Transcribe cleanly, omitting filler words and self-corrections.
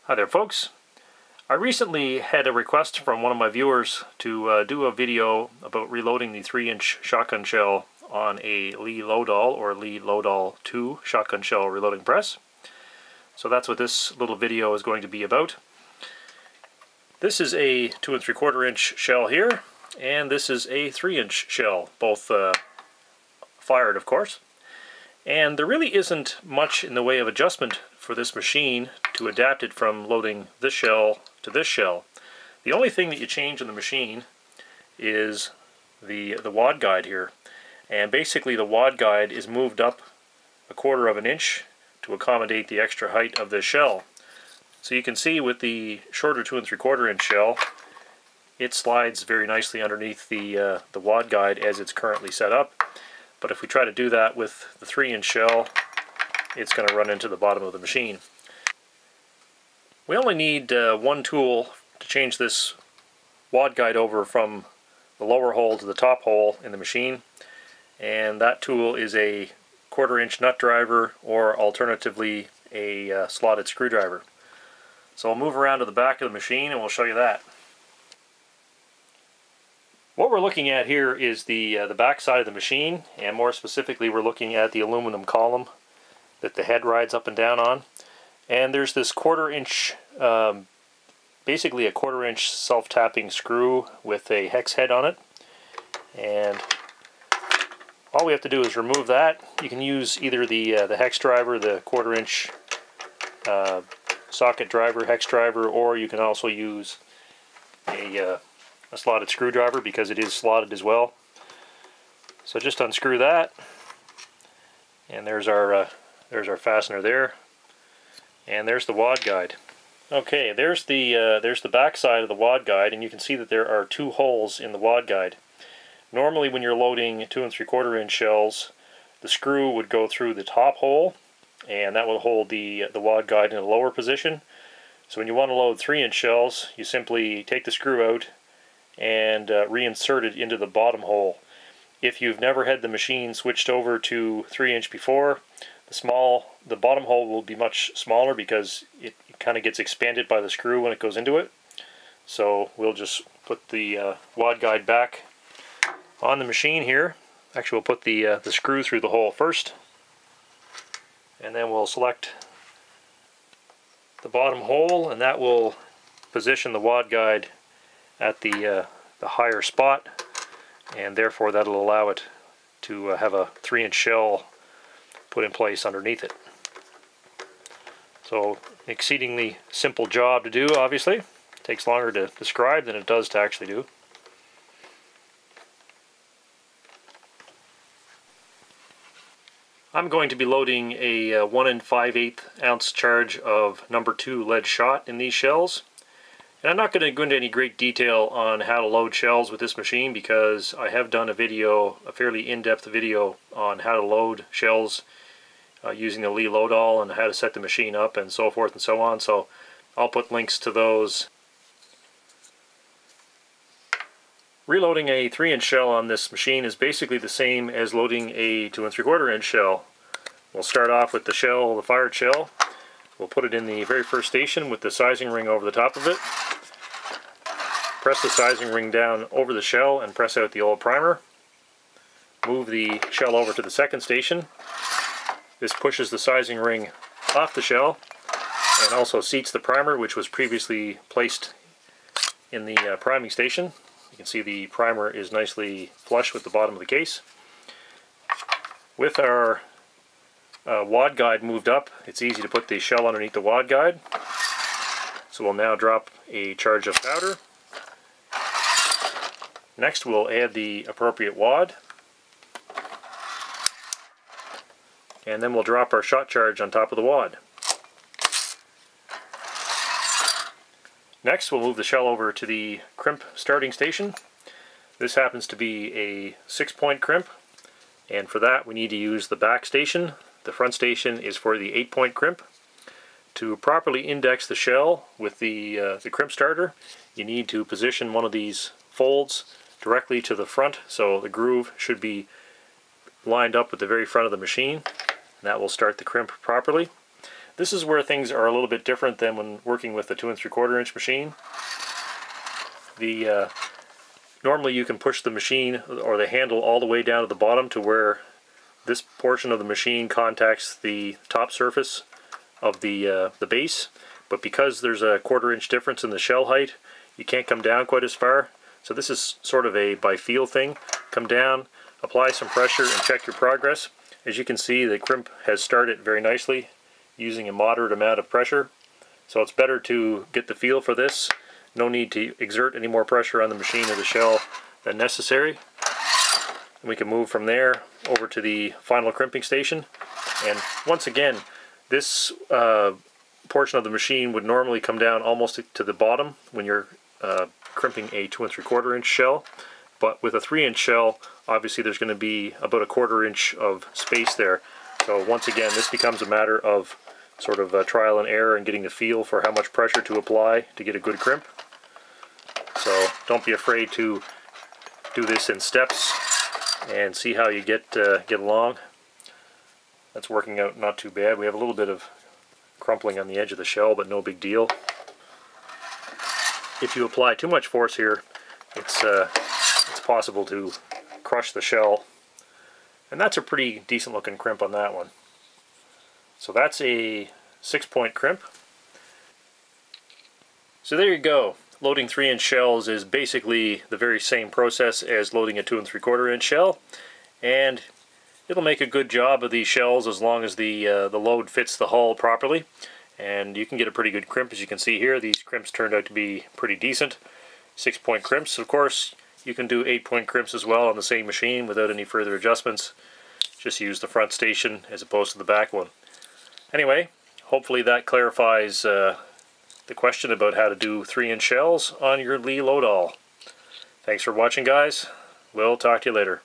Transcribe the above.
Hi there folks. I recently had a request from one of my viewers to do a video about reloading the 3-inch shotgun shell on a Lee Lodahl or Lee Lodahl 2 shotgun shell reloading press. So that's what this little video is going to be about. This is a 2 3/4 inch shell here, and this is a 3-inch shell, both fired of course. And there really isn't much in the way of adjustment for this machine to adapt it from loading this shell to this shell. The only thing that you change in the machine is the wad guide here. And basically the wad guide is moved up 1/4 of an inch to accommodate the extra height of this shell. So you can see with the shorter 2 3/4 inch shell, it slides very nicely underneath the wad guide as it's currently set up. But if we try to do that with the 3-inch shell, it's going to run into the bottom of the machine. We only need one tool to change this wad guide over from the lower hole to the top hole in the machine, and that tool is a 1/4 inch nut driver, or alternatively a slotted screwdriver. So we'll move around to the back of the machine and we'll show you that. What we're looking at here is the back side of the machine, and more specifically we're looking at the aluminum column that the head rides up and down on. And there's this 1/4 inch, basically a 1/4 inch self-tapping screw with a hex head on it. And all we have to do is remove that. You can use either the hex driver, the 1/4 inch socket driver, hex driver, or you can also use a slotted screwdriver because it is slotted as well. So just unscrew that, and there's our fastener there, and there's the wad guide. Okay, there's the back side of the wad guide, and you can see that there are 2 holes in the wad guide. Normally when you're loading 2 3/4 inch shells, the screw would go through the top hole, and that will hold the wad guide in a lower position. So when you want to load 3-inch shells, you simply take the screw out and reinsert it into the bottom hole. If you've never had the machine switched over to 3-inch before, the bottom hole will be much smaller because it kind of gets expanded by the screw when it goes into it. So we'll just put the wad guide back on the machine here. Actually, we'll put the screw through the hole first, and then we'll select the bottom hole, and that will position the wad guide at the higher spot, and therefore that'll allow it to have a 3-inch shell put in place underneath it. So exceedingly simple job to do, obviously. It takes longer to describe than it does to actually do. I'm going to be loading a 1 5/8 ounce charge of number 2 lead shot in these shells. And I'm not going to go into any great detail on how to load shells with this machine because I have done a fairly in-depth video on how to load shells using the Lee Lodahl and how to set the machine up and so forth and so on. So I'll put links to those. Reloading a 3-inch shell on this machine is basically the same as loading a 2 3/4 inch shell. We'll start off with the shell, the fired shell. We'll put it in the very first station with the sizing ring over the top of it. Press the sizing ring down over the shell and press out the old primer. Move the shell over to the second station. This pushes the sizing ring off the shell and also seats the primer, which was previously placed in the priming station. You can see the primer is nicely flush with the bottom of the case. With our wad guide moved up, it's easy to put the shell underneath the wad guide. So we'll now drop a charge of powder. Next we'll add the appropriate wad, and then we'll drop our shot charge on top of the wad. Next we'll move the shell over to the crimp starting station. This happens to be a 6-point crimp, and for that we need to use the back station. The front station is for the 8-point crimp. To properly index the shell with the crimp starter, you need to position one of these folds directly to the front, so the groove should be lined up with the very front of the machine, and that will start the crimp properly. This is where things are a little bit different than when working with the 2 3/4 inch machine. Normally you can push the machine or the handle all the way down to the bottom to where this portion of the machine contacts the top surface of the base, but because there's a 1/4 inch difference in the shell height, you can't come down quite as far. So this is sort of a by feel thing. Come down, apply some pressure, and check your progress. As you can see, the crimp has started very nicely using a moderate amount of pressure. So it's better to get the feel for this. No need to exert any more pressure on the machine or the shell than necessary. And we can move from there over to the final crimping station. And once again, this portion of the machine would normally come down almost to the bottom when you're crimping a 2 3/4 inch shell. But with a 3 inch shell, obviously there's going to be about a 1/4 inch of space there. So once again, this becomes a matter of sort of trial and error and getting the feel for how much pressure to apply to get a good crimp. So don't be afraid to do this in steps and see how you get along. That's working out not too bad. We have a little bit of crumpling on the edge of the shell, but no big deal. If you apply too much force here, it's possible to crush the shell. And that's a pretty decent looking crimp on that one. So that's a 6-point crimp. So there you go. Loading 3 inch shells is basically the very same process as loading a 2 3/4 inch shell, and it'll make a good job of these shells as long as the load fits the hull properly, and you can get a pretty good crimp. As you can see here, these crimps turned out to be pretty decent. 6-point crimps. Of course, you can do 8-point crimps as well on the same machine without any further adjustments. Just use the front station as opposed to the back one. Anyway, hopefully that clarifies the question about how to do 3 inch shells on your Lee Loadoll. Thanks for watching, guys. We'll talk to you later.